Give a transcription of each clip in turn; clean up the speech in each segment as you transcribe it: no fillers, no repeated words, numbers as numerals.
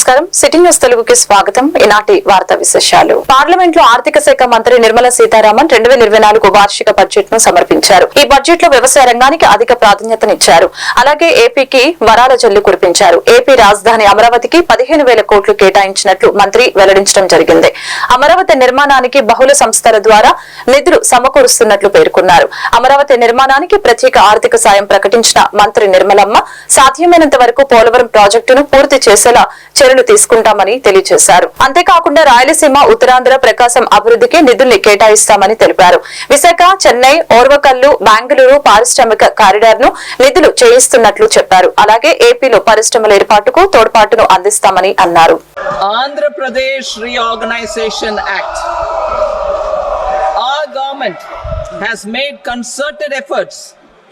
నమస్కారం city news తెలుగుకి స్వాగతం. ఈనాటి వార్తా విశేషాలు. పార్లమెంట్ లో ఆర్థిక శాఖ మంత్రి నిర్మలా సీతారామన్ 2024 వార్షిక బడ్జెట్ ను సమర్పించారు. ఈ బడ్జెట్ లో వ్యవసాయ రంగానికి అధిక ప్రాధాన్యతనిచ్చారు. అలాగే ఏపీకి వరాల జల్లు కురిపించారు. ఏపీ రాజధాని అమరావతికి 15,000 కోట్లు కేటాయించినట్లు మంత్రి వెల్లడించడం జరిగింది. అమరావతి నిర్మాణానికి బహుళ సంస్థల ద్వారా నిధులు సమకూరుస్తున్నట్లు పేర్కొన్నారు. అమరావతి నిర్మాణానికి ప్రత్యేక ఆర్థిక సాయం ప్రకటించిన మంత్రి నిర్మలమ్మ సాధ్యమైనంత వరకు పోలవరం ప్రాజెక్టును పూర్తి చేసేలా చర్యలు తీసుకుంటామని తెలియజేశారు. అంతేకాకుండా రాయలసీమ, ఉత్తరాంధ్ర, ప్రకాశం అభివృద్ధికి నిధుల్ని కేటాయిస్తామని తెలిపారు. విశాఖ, చెన్నై, ఓర్వకల్లు, బెంగళూరు పారిశ్రామిక కారిడార్ ను నిధులు చేయిస్తున్నట్లు చెప్పారు. అలాగే ఏపీలో పరిశ్రమల ఏర్పాటుకు తోడ్పాటును అందిస్తామని అన్నారు. Andhra Pradesh reorganisation act. Our government has made concerted efforts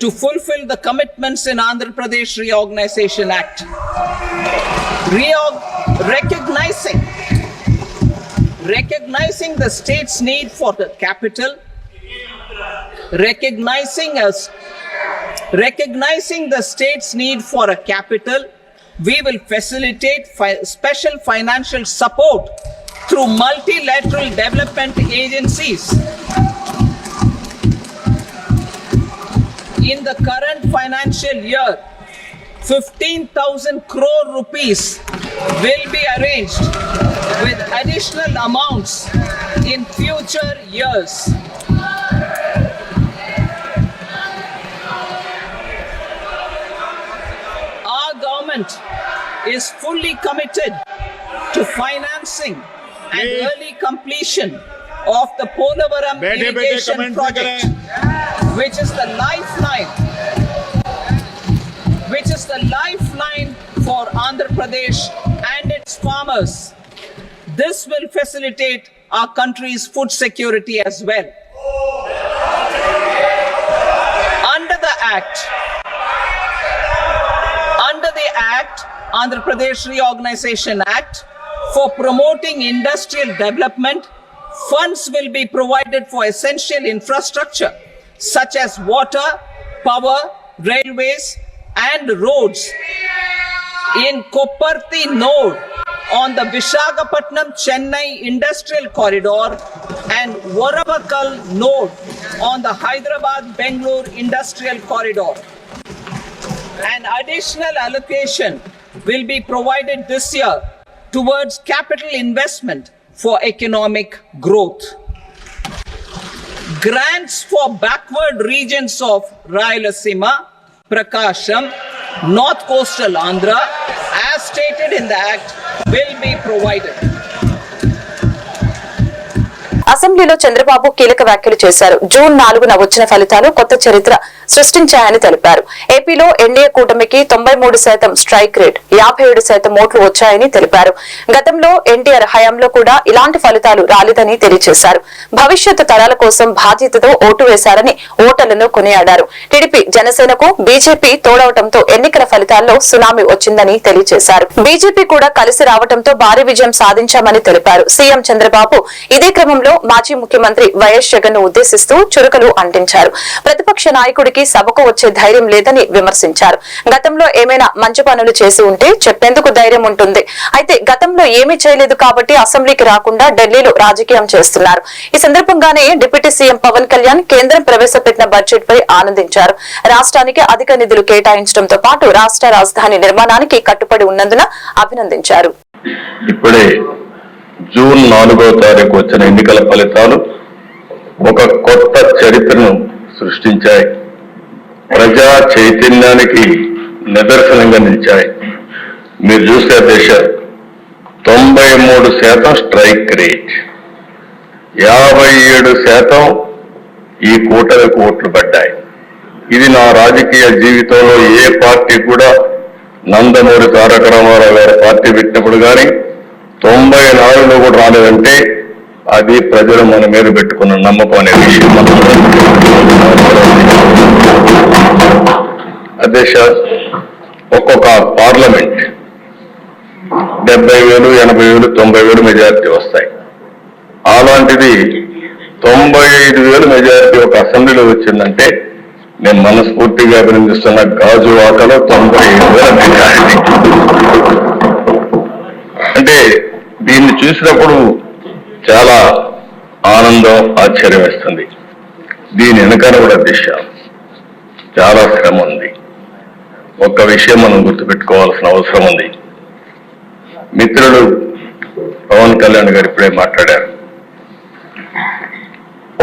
to fulfill the commitments in Andhra Pradesh Reorganization Act. Recognizing the state's need for the capital, recognizing the state's need for a capital, we will facilitate special financial support through multilateral development agencies. In the current financial year, 15,000 crore rupees will be arranged with additional amounts in future years. Our government is fully committed to financing and early completion of the Polavaram irrigation project, which is the lifeline for Andhra Pradesh and its farmers. This will facilitate our country's food security as well. Under the Act, Andhra Pradesh Reorganization Act, for promoting industrial development, funds will be provided for essential infrastructure such as water, power, railways and roads in Kopparthi node on the Visakhapatnam-Chennai industrial corridor and Varavakal node on the Hyderabad-Bengaluru industrial corridor. An additional allocation will be provided this year towards capital investment for economic growth. Grants for backward regions of Rayalaseema, Prakasham, North Coastal Andhra, as stated in the Act, will be provided. అసెంబ్లీలో చంద్రబాబు కీలక వ్యాఖ్యలు చేశారు. June 4న వచ్చిన ఫలితాలు కొత్త చరిత్ర సృష్టించాయని తెలిపారు. ఏపీలో ఎన్డీఏ కూటమికి 93% స్ట్రైక్ రేట్, 57% ఓట్లు వచ్చాయని తెలిపారు. గతంలో ఎన్టీఆర్ హయాంలో కూడా ఇలాంటి ఫలితాలు రాలేదని తెలియజేశారు. భవిష్యత్తు తరాల కోసం బాధ్యతతో ఓటు వేశారని ఓటర్లను కొనియాడారు. టీడీపీ, జనసేనకు బీజేపీ తోడవటంతో ఎన్నికల ఫలితాల్లో సునామీ వచ్చిందని తెలియజేశారు. బీజేపీ కూడా కలిసి రావడంతో భారీ విజయం సాధించామని తెలిపారు. సీఎం చంద్రబాబు ఇదే క్రమంలో మాజీ ముఖ్యమంత్రి వైఎస్ జగన్ ను ఉద్దేశిస్తూ చురుకలు అంటించారు. ప్రతిపక్ష నాయకుడికి సభకు వచ్చే ధైర్యం లేదని విమర్శించారు. గతంలో ఏమైనా మంచి పనులు చేసి ఉంటే చెప్పేందుకు ధైర్యం ఉంటుంది. అయితే గతంలో ఏమీ చేయలేదు కాబట్టి అసెంబ్లీకి రాకుండా ఢిల్లీలో రాజకీయం చేస్తున్నారు. ఈ సందర్భంగానే డిప్యూటీ సీఎం పవన్ కళ్యాణ్ కేంద్రం ప్రవేశపెట్టిన బడ్జెట్ పై ఆనందించారు. రాష్ట్రానికి అధిక నిధులు కేటాయించడంతో పాటు రాష్ట్ర రాజధాని నిర్మాణానికి కట్టుబడి ఉన్నందున అభినందించారు. ఇప్పుడే జూన్ 4వ తారీఖు వచ్చిన ఎన్నికల ఫలితాలు ఒక కొత్త చరిత్రను సృష్టించాయి. ప్రజా చైతన్యానికి నిదర్శనంగా నిలిచాయి. మీరు చూస్తే దేశ 93% స్ట్రైక్ రేట్, 57% ఈ కూటమికి ఓట్లు పడ్డాయి. ఇది నా రాజకీయ జీవితంలో ఏ పార్టీ కూడా, నందమూరి తారక రామారావు గారి పార్టీ పెట్టినప్పుడు కానీ 94లో కూడా రాలేదంటే అది ప్రజలు మన మీద పెట్టుకున్న నమ్మకం అనే విషయం. అధ్యక్ష, ఒక్కొక్క పార్లమెంట్ 70,000, 80,000, 90,000 మెజారిటీ వస్తాయి. అలాంటిది 95,000 మెజారిటీ ఒక అసెంబ్లీలో వచ్చిందంటే నేను మనస్ఫూర్తిగా అభినందిస్తున్న గాజువాకలో 95,000 మెజారిటీ. అంటే దీన్ని చూసినప్పుడు చాలా ఆనందం, ఆశ్చర్యం వేస్తుంది. దీని వెనకాల కూడా దిశ చాలా శ్రమ ఉంది. ఒక్క విషయం మనం గుర్తుపెట్టుకోవాల్సిన అవసరం ఉంది. మిత్రుడు పవన్ కళ్యాణ్ గారు ఇప్పుడే మాట్లాడారు.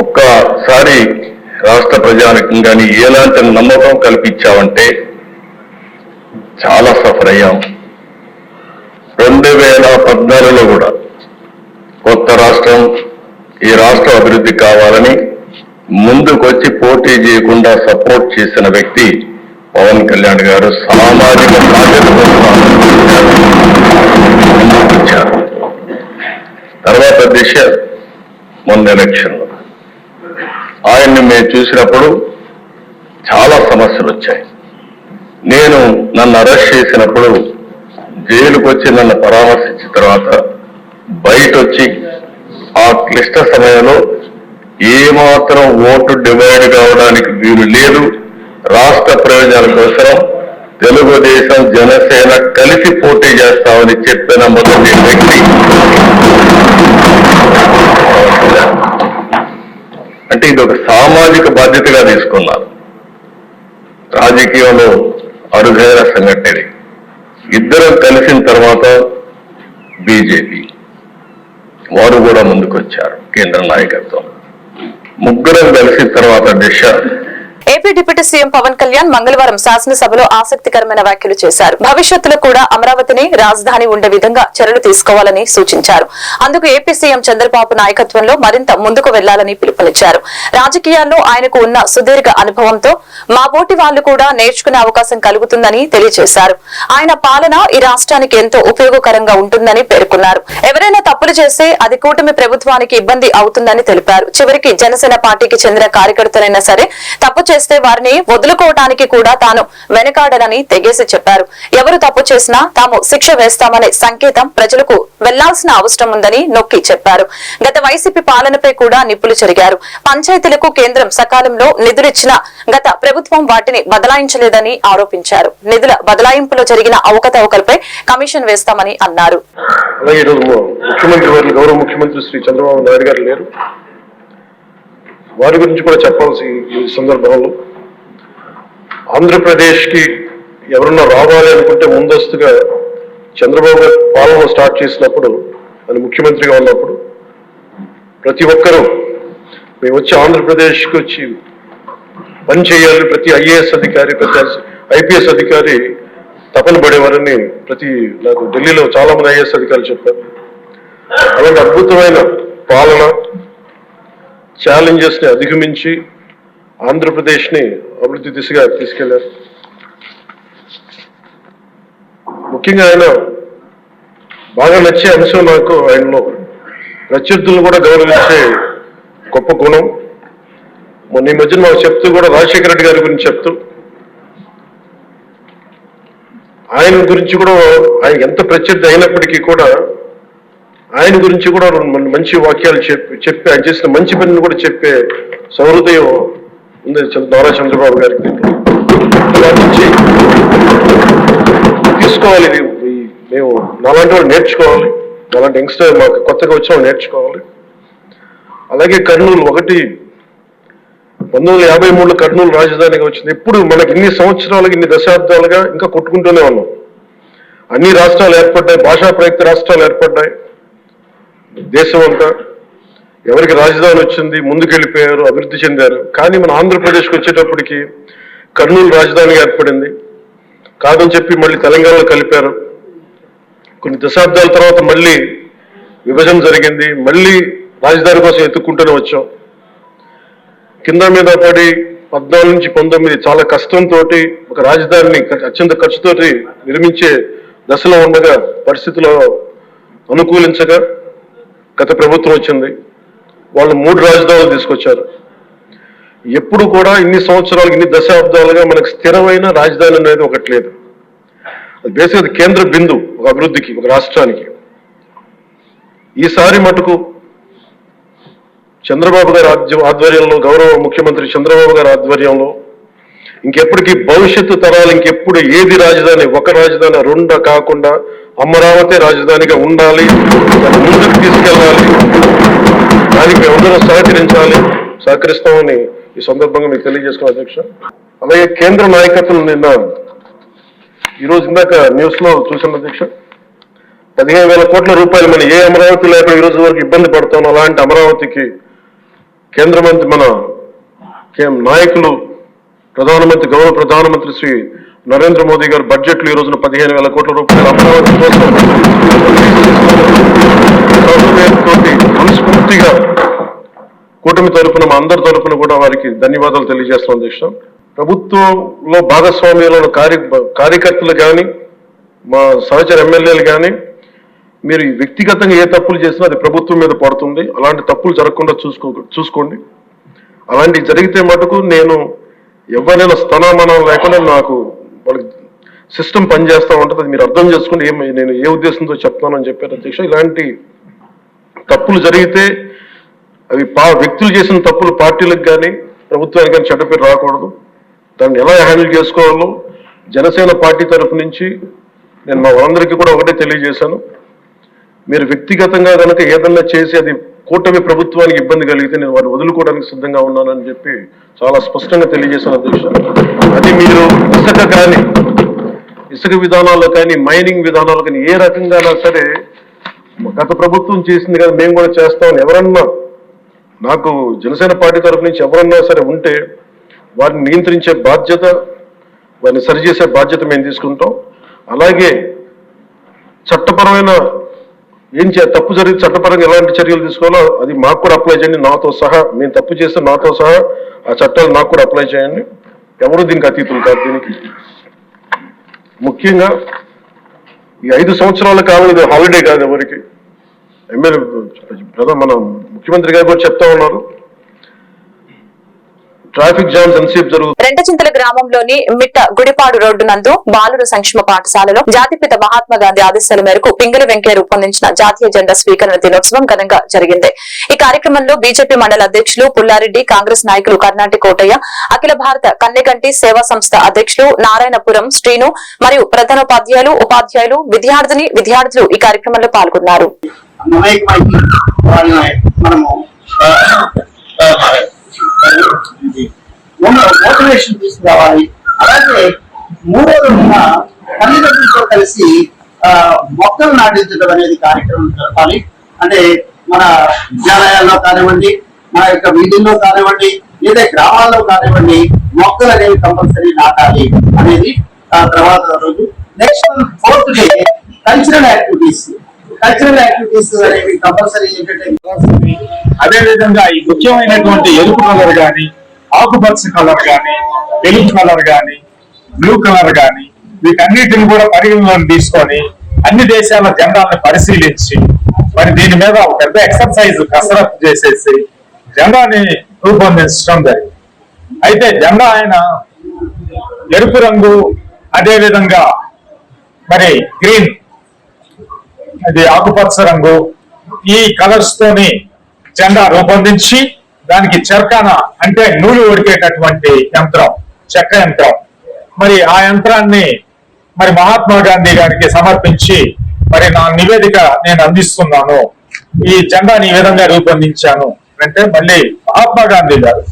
ఒక్కసారి రాష్ట్ర ప్రజానికి కానీ ఎలాంటి నమ్మకం కల్పించామంటే చాలా సఫర్ అయ్యాం. 2014లో కూడా కొత్త రాష్ట్రం, ఈ రాష్ట్రం అభివృద్ధి కావాలని ముందుకొచ్చి పోటీ చేయకుండా సపోర్ట్ చేసిన వ్యక్తి పవన్ కళ్యాణ్ గారు. సామాజిక బాధ్యతతో వచ్చారు. తర్వాత దిశ మొన్న ఎలక్షన్లో ఆయన్ని మేము చూసినప్పుడు చాలా సమస్యలు వచ్చాయి. నన్ను అరెస్ట్ చేసినప్పుడు జైలుకు వచ్చి నన్ను పరామర్శించిన తర్వాత బయట వచ్చి ఆ క్లిష్ట సమయంలో ఏమాత్రం ఓటు డివైడ్ కావడానికి వీలు లేదు, రాష్ట్ర ప్రయోజనాల కోసం తెలుగుదేశం జనసేన కలిసి పోటీ చేస్తామని చెప్పిన మొదటి వ్యక్తి. అంటే ఇది ఒక సామాజిక బాధ్యతగా తీసుకున్నారు. రాజకీయంలో అరుదైన సంఘటన. ఇద్దరం కలిసిన తర్వాత బీజేపీ వారు కూడా ముందుకొచ్చారు, కేంద్ర నాయకత్వం. ముగ్గురం కలిసిన తర్వాత దిశ. AP deputy CM Pawan Kalyan మంగళవారం శాసనసభలో ఆసక్తికరమైన వ్యాఖ్యలు చేశారు. భవిష్యత్తులో కూడా అమరావతిని రాజధాని ఉండే విధంగా చర్యలు తీసుకోవాలని సూచించారు. అందుకు ఏపీ సీఎం చంద్రబాబు నాయకత్వంలో మరింత ముందుకు వెళ్లాలని పిలుపునిచ్చారు. రాజకీయాల్లో ఆయనకు ఉన్న సుదీర్ఘ అనుభవంతో మా బోటి వాళ్లు కూడా నేర్చుకునే అవకాశం కలుగుతుందని తెలియజేశారు. ఆయన పాలన ఈ రాష్ట్రానికి ఎంతో ఉపయోగకరంగా ఉంటుందని పేర్కొన్నారు. ఎవరైనా తప్పులు చేస్తే అది కూటమి ప్రభుత్వానికి ఇబ్బంది అవుతుందని తెలిపారు. చివరికి జనసేన పార్టీకి చెందిన కార్యకర్తలైనా సరే తప్పు చేస్తే వారిని వదులుకోవడానికి కూడా తాను వెనకాడనని తెగేసి చెప్పారు. ఎవరు తప్పు చేసినా తాము శిక్ష వేస్తామనే సంకేతం ప్రజలకు వెళ్లాల్సిన అవసరం ఉందని నొక్కి చెప్పారు. గత వైసీపీ పాలనపై కూడా నిప్పులు చెరిగారు. పంచాయతీలకు కేంద్రం సకాలంలో నిధులిచ్చినా గత ప్రభుత్వం వాటిని బదలాయించలేదని ఆరోపించారు. నిధుల బదలాయింపులో జరిగిన అవకతవకలపై కమిషన్ వేస్తామని అన్నారు. గౌరవ ముఖ్యమంత్రి శ్రీ చంద్రబాబు నాయుడు గారు లేరు. వారి గురించి కూడా చెప్పాల్సి ఈ సందర్భంలో, ఆంధ్రప్రదేశ్కి ఎవరన్నా రావాలి అనుకుంటే ముందస్తుగా చంద్రబాబు గారు పాలన స్టార్ట్ చేసినప్పుడు, ఆయన ముఖ్యమంత్రిగా ఉన్నప్పుడు ప్రతి ఒక్కరూ మేము వచ్చి ఆంధ్రప్రదేశ్కి వచ్చి పని చేయాలి, ప్రతి ఐఏఎస్ అధికారి, ప్రతి ఐపీఎస్ అధికారి తపన పడేవారని నాకు ఢిల్లీలో చాలా మంది ఐఏఎస్ అధికారులు చెప్పారు. అలాంటి అద్భుతమైన పాలన, ఛాలెంజెస్ ని అధిగమించి ఆంధ్రప్రదేశ్ ని అభివృద్ధి దిశగా తీసుకెళ్లారు. ముఖ్యంగా ఆయన బాగా నచ్చే అంశం నాకు ఆయనలో ప్రత్యర్థులను కూడా గౌరవించే గొప్ప గుణం. మొన్న ఈ మధ్యన మాకు చెప్తూ కూడా రాజశేఖర రెడ్డి గారి గురించి చెప్తూ ఆయన గురించి కూడా, ఆయన ఎంత ప్రత్యర్థి అయినప్పటికీ కూడా ఆయన గురించి కూడా మంచి వాక్యాలు చెప్పి ఆయన చేసిన మంచి పనిని కూడా చెప్పే సౌహృదయం ఉంది నారా చంద్రబాబు గారికి. తీసుకోవాలి, మేము నాలాంటి వాళ్ళు నేర్చుకోవాలి, అలాంటి యంగ్స్టర్ మాకు కొత్తగా వచ్చిన వాళ్ళు నేర్చుకోవాలి. అలాగే కర్నూలు 1953లో కర్నూలు రాజధానిగా వచ్చింది. ఎప్పుడు మనకి ఇన్ని సంవత్సరాలుగా, ఇన్ని దశాబ్దాలుగా ఇంకా కొట్టుకుంటూనే ఉన్నాం. అన్ని రాష్ట్రాలు ఏర్పడ్డాయి, భాషా ప్రయుక్త రాష్ట్రాలు ఏర్పడ్డాయి. దేశం అంతా ఎవరికి రాజధాని వచ్చింది, ముందుకెళ్ళిపోయారు, అభివృద్ధి చెందారు. కానీ మన ఆంధ్రప్రదేశ్కి వచ్చేటప్పటికి కర్నూలు రాజధానిగా ఏర్పడింది. కాదని చెప్పి మళ్ళీ తెలంగాణలో కలిపారు. కొన్ని దశాబ్దాల తర్వాత మళ్ళీ విభజన జరిగింది. మళ్ళీ రాజధాని కోసం ఎత్తుక్కుంటూనే వచ్చాం. కింద మీద పడి 14 నుంచి 19 చాలా కష్టంతో ఒక రాజధానిని అత్యంత ఖర్చుతోటి నిర్మించే దశలో ఉండగా, పరిస్థితుల్లో అనుకూలించగా గత ప్రభుత్వం వచ్చింది. వాళ్ళు 3 రాజధానులు తీసుకొచ్చారు. ఎప్పుడు కూడా ఇన్ని సంవత్సరాలు, ఇన్ని దశాబ్దాలుగా మనకు స్థిరమైన రాజధాని అనేది ఒకటి లేదు. అది బేసిక్ కేంద్ర బిందు ఒక అభివృద్ధికి, ఒక రాష్ట్రానికి. ఈసారి మటుకు చంద్రబాబు గారి ఆధ్వర్యంలో, గౌరవ ముఖ్యమంత్రి చంద్రబాబు గారి ఆధ్వర్యంలో ఇంకెప్పటికీ భవిష్యత్తు తరాలు ఇంకెప్పుడు ఏది రాజధాని, ఒక రాజధాని 2 కాకుండా అమరావతి రాజధానిగా ఉండాలి, దాన్ని ముందుకు తీసుకెళ్ళాలి, దానికి మేమందరూ సహకరిస్తామని ఈ సందర్భంగా మీకు తెలియజేసుకోవాలి అధ్యక్ష. అలాగే కేంద్ర నాయకత్వం నిన్న ఈరోజు ఇందాక న్యూస్ లో చూసిన అధ్యక్ష, 15,000 కోట్ల రూపాయలు మనం ఏ అమరావతి లేక ఈ రోజు వరకు ఇబ్బంది పడతాం, అలాంటి అమరావతికి కేంద్ర మంత్రి మన నాయకులు గౌరవ ప్రధానమంత్రి శ్రీ నరేంద్ర మోదీ గారు బడ్జెట్ లో ఈ రోజున 15,000 కోట్ల రూపాయలు అమరావతి కోసం మనస్ఫూర్తిగా కూటమి తరఫున మా అందరి తరఫున కూడా వారికి ధన్యవాదాలు తెలియజేస్తాం అధ్యక్ష. ప్రభుత్వంలో భాగస్వామ్యంలో కార్యకర్తలు కానీ మా సహచర ఎమ్మెల్యేలు కానీ మీరు వ్యక్తిగతంగా ఏ తప్పులు చేసినా అది ప్రభుత్వం మీద పడుతుంది. అలాంటి తప్పులు జరగకుండా చూసుకోండి. అలాంటివి జరిగితే మటుకు నేను ఎవరైనా స్థానమానం లేకుండా నాకు వాళ్ళకి సిస్టమ్ పనిచేస్తూ ఉంటుంది, అది మీరు అర్థం చేసుకుని నేను ఏ ఉద్దేశంతో చెప్తున్నానని చెప్పారు అధ్యక్ష. ఇలాంటి తప్పులు జరిగితే అవి వ్యక్తులు చేసిన తప్పులు పార్టీలకు కానీ ప్రభుత్వానికి కానీ చెడ్డ పేరు రాకూడదు. దాన్ని ఎలా హ్యాండిల్ చేసుకోవాలో జనసేన పార్టీ తరఫు నుంచి నేను మా వాళ్ళందరికీ కూడా ఒకటే తెలియజేశాను. మీరు వ్యక్తిగతంగా కనుక ఏదన్నా చేసి అది కూటమి ప్రభుత్వానికి ఇబ్బంది కలిగితే నేను వారిని వదులుకోవడానికి సిద్ధంగా ఉన్నానని చెప్పి చాలా స్పష్టంగా తెలియజేశాను అధ్యక్ష. అది మీరు ఇసుక విధానాల్లో కానీ మైనింగ్ విధానాల్లో కానీ ఏ రకంగా సరే గత ప్రభుత్వం చేసింది కదా మేము కూడా చేస్తామని ఎవరన్నా నాకు జనసేన పార్టీ తరఫు నుంచి ఎవరన్నా సరే ఉంటే వారిని నియంత్రించే బాధ్యత, వారిని సరిచేసే బాధ్యత మేము తీసుకుంటాం. అలాగే చట్టపరమైన తప్పు జరిగితే చట్టపరంగా ఎలాంటి చర్యలు తీసుకోవాలో అది మాకు కూడా అప్లై చేయండి, నాతో సహా. మేము తప్పు చేస్తే నాతో సహా ఆ చట్టాలు నాకు కూడా అప్లై చేయండి. ఎవరు దీనికి అతీతులు కాదు. దీనికి ముఖ్యంగా ఈ 5 సంవత్సరాలు కావాలి, హాలిడే కాదు ఎవరికి. మన ముఖ్యమంత్రి గారు కూడా చెప్తా ఉన్నారు, ట్రాఫిక్ జామ్స్ ఎంతసేపు జరుగుతుంది. రెంటచింతల గ్రామంలోని మిట్ట గుడిపాడు రోడ్డు నందు బాలుర సంక్షేమ పాఠశాలలో జాతిపిత మహాత్మా గాంధీ ఆదేశాల మేరకు పింగళి వెంకయ్య రూపొందించిన జాతీయ జెండా స్వీకరణ దినోత్సవం ఘనంగా జరిగింది. ఈ కార్యక్రమంలో బీజేపీ మండల అధ్యక్షులు పుల్లారెడ్డి, కాంగ్రెస్ నాయకులు కర్ణాటి కోటయ్య, అఖిల భారత కన్నెగంటి సేవా సంస్థ అధ్యక్షులు నారాయణపురం శ్రీను మరియు ప్రధానోపాధ్యాయులు, ఉపాధ్యాయులు, విద్యార్థులు ఈ కార్యక్రమంలో పాల్గొన్నారు. మోటివేషన్ తీసుకురావాలి. అలాగే మూడోది తల్లిదండ్రులతో కలిసి మొక్కలు నాటించడం అనేది కార్యక్రమం జరపాలి. అంటే మన విద్యాలయాల్లో కానివ్వండి, మన యొక్క వీధుల్లో కానివ్వండి, లేదా గ్రామాల్లో కానివ్వండి, మొక్కలు అనేవి కంపల్సరీ నాటాలి అనేది తర్వాత రోజు. Next 4th day cultural activities అనేవి కంపల్సరీ ఏంటంటే, అదే విధంగా ఈ ముఖ్యమైనటువంటి ఎరుపు కలర్ గాని, ఆకుపచ్చ కలర్ గాని, తెలుపు కలర్ గాని, బ్లూ కలర్ గాని, వీటన్నిటిని కూడా పరిగణలోకి తీసుకొని అన్ని దేశాల జెండాలను పరిశీలించి మరి దీని మీద ఒక పెద్ద ఎక్సర్సైజ్ కసరత్తు చేసేసి జెండాని రూపొందించడం జరిగింది. అయితే జెండా ఆయన ఎరుపు రంగు, అదే విధంగా మరి గ్రీన్, అది ఆకుపచ్చ రంగు, ఈ కలర్స్ తోని జెండా రూపొందించి దానికి చెరకాన అంటే నూలు ఉడికేటటువంటి యంత్రం, చెక్క యంత్రం, మరి ఆ యంత్రాన్ని మరి మహాత్మా గాంధీ గారికి సమర్పించి మరి నా నివేదిక నేను అందిస్తున్నాను, ఈ జెండాని ఈ విధంగా రూపొందించాను అంటే మళ్ళీ మహాత్మా గాంధీ గారు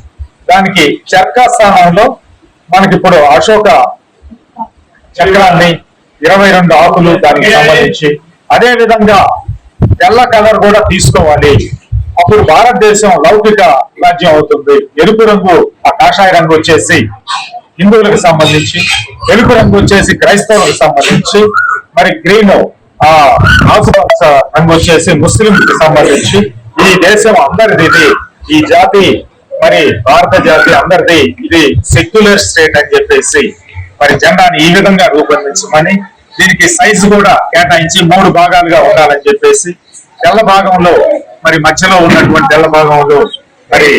దానికి చెక్క స్థానంలో మనకి ఇప్పుడు అశోక చక్రాన్ని 22 ఆకులు దానికి సంబంధించి, అదే విధంగా తెల్ల కలర్ కూడా తీసుకోవాలి. అప్పుడు భారతదేశం లౌకిక రాజ్యం అవుతుంది. ఎరుపు రంగు, ఆ కాషాయ రంగు వచ్చేసి హిందువులకు సంబంధించి, ఎరుపు రంగు వచ్చేసి క్రైస్తవులకు సంబంధించి, మరి గ్రీన్ ఆ ఆకుపచ్చ రంగు వచ్చేసి ముస్లింకి సంబంధించి, ఈ దేశం అందరిది, ఈ జాతి మరి భారత జాతి అందరిది, ఇది సెక్యులర్ స్టేట్ అని చెప్పేసి మరి జెండాని ఈ విధంగా రూపొందించమని, దీనికి సైజు కూడా కేటాయించి 3 భాగాలుగా ఉండాలని చెప్పేసి, తెల్ల భాగంలో మరి మధ్యలో ఉన్నటువంటి తెల్ల భాగంలో మరి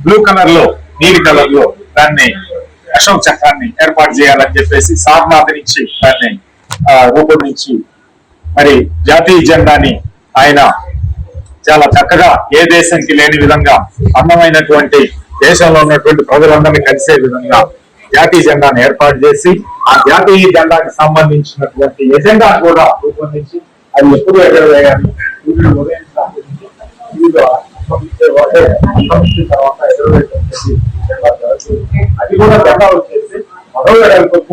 బ్లూ కలర్ లో, నీలి కలర్ లో దాన్ని అశోక్ చక్రాన్ని ఏర్పాటు చేయాలని చెప్పేసి సారనాథ్ నుంచి దాన్ని రూపొందించి మరి జాతీయ జెండాని ఆయన చాలా చక్కగా ఏ దేశంకి లేని విధంగా అందమైనటువంటి దేశంలో ఉన్నటువంటి ప్రజలందరినీ కలిసే విధంగా జాతీయ జెండాను ఏర్పాటు చేసి ఆ జాతీయ జెండాకి సంబంధించినటువంటి ఎజెండా కూడా రూపొందించి అది ఎప్పుడు ఎగరవేయాలి అది కూడా జెండా వచ్చేసి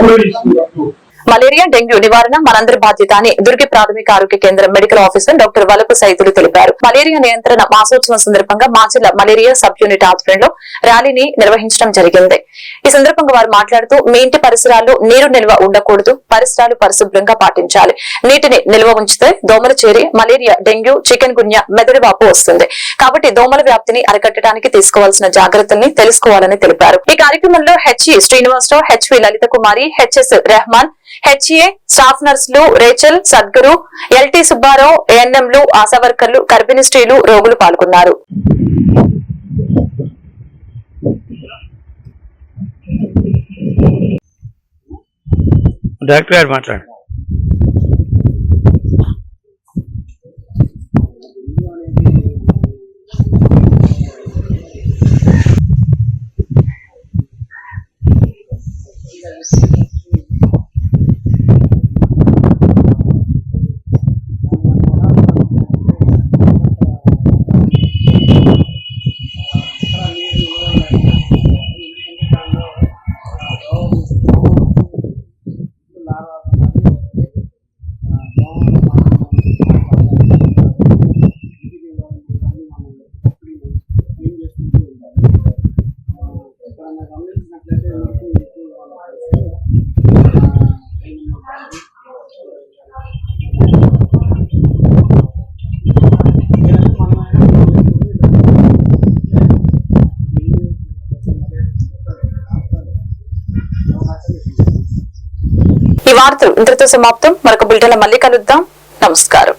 3 ఇష్యూ మలేరియా డెంగ్యూ నివారణ మనందరి బాధ్యత అని దుర్గి ప్రాథమిక ఆరోగ్య కేంద్రం మెడికల్ ఆఫీసర్ డాక్టర్ వలపు సైతులు తెలిపారు. మలేరియా నియంత్రణ మాసోత్సవం సందర్భంగా మాచిల్ల మలేరియా సబ్ యూనిట్ ఆధ్వర్యంలో ర్యాలీని నిర్వహించడం జరిగింది. ఈ సందర్భంగా వారు మాట్లాడుతూ మీ ఇంటి పరిసరాల్లో నీరు నిల్వ ఉండకూడదు, పరిసరాలు పరిశుభ్రంగా పాటించాలి. నీటిని నిల్వ ఉంచితే దోమలు చేరి మలేరియా, డెంగ్యూ, చికెన్ గున్యా, మెదడు వాపు వస్తుంది. కాబట్టి దోమల వ్యాప్తిని అరికట్టడానికి తీసుకోవాల్సిన జాగ్రత్తల్ని తెలుసుకోవాలని తెలిపారు. ఈ కార్యక్రమంలో హెచ్ఈ శ్రీనివాసరావు, హెచ్వి లలిత కుమారి, హెచ్ఎస్ రెహమాన్, హెచ్ఏ స్టాఫ్ నర్సులు రేచల్, సద్గురు, ఎల్టీ సుబ్బారావు, ఏఎన్ఎంలు, ఆశా వర్కర్లు, గర్భిణీ స్త్రీలు, రోగులు పాల్గొన్నారు. డాక్టర్ గారు మాట్లాడు. ఈ వార్తలు ఇంతటితో సమాప్తం. మరొక బులెటిన్లో మళ్ళీ కలుద్దాం. నమస్కారం.